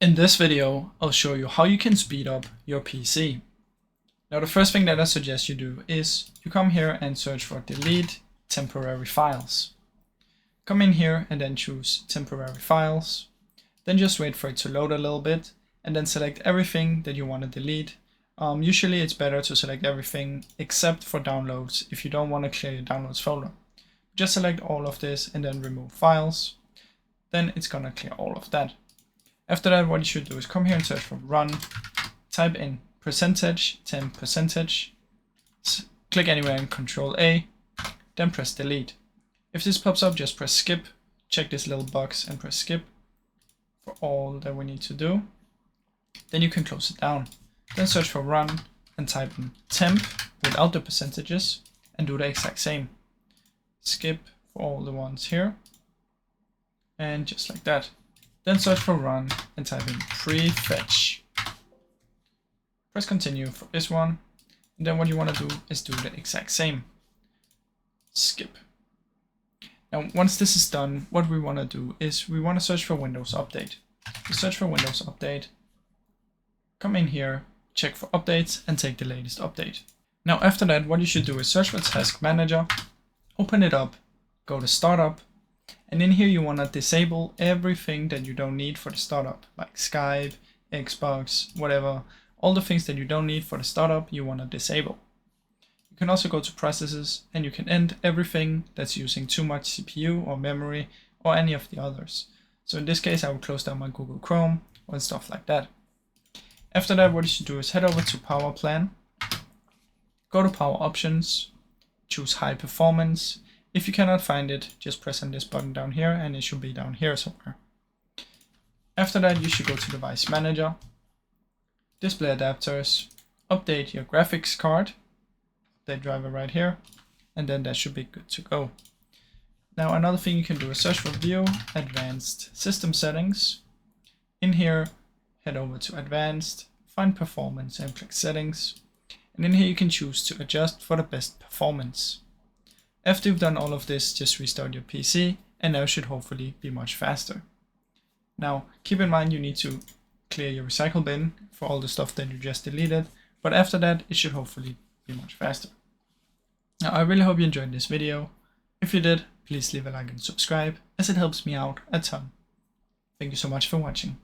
In this video, I'll show you how you can speed up your PC. Now the first thing that I suggest you do is you come here and search for delete temporary files. Come in here and then choose temporary files. Then just wait for it to load a little bit and then select everything that you want to delete. Usually it's better to select everything except for downloads if you don't want to clear your downloads folder. Just select all of this and then remove files. Then it's gonna clear all of that. After that, what you should do is come here and search for run, type in %temp%, click anywhere and Control A, then press delete. If this pops up, just press skip, check this little box and press skip for all that we need to do. Then you can close it down. Then search for run and type in temp without the percentages and do the exact same. Skip for all the ones here and just like that. Then search for run and type in prefetch. Press continue for this one. And then what you want to do is do the exact same. Skip. Now, once this is done, what we want to do is we want to search for Windows Update. We search for Windows Update. Come in here, check for updates and take the latest update. Now, after that, what you should do is search for Task Manager, open it up, go to Startup. And in here you want to disable everything that you don't need for the startup, like Skype, Xbox, whatever. All the things that you don't need for the startup you want to disable. You can also go to processes and you can end everything that's using too much CPU or memory or any of the others. So in this case I will close down my Google Chrome or stuff like that. After that, what you should do is head over to Power Plan, go to Power Options, choose High Performance. If you cannot find it, just press on this button down here and it should be down here somewhere. After that, you should go to Device Manager, Display Adapters, update your graphics card, update driver right here, and then that should be good to go. Now another thing you can do is search for View, Advanced System Settings. In here, head over to Advanced, find Performance and click Settings. And in here you can choose to adjust for the best performance. After you've done all of this, just restart your PC and now it should hopefully be much faster. Now, keep in mind you need to clear your recycle bin for all the stuff that you just deleted, but after that, it should hopefully be much faster. Now, I really hope you enjoyed this video. If you did, please leave a like and subscribe as it helps me out a ton. Thank you so much for watching.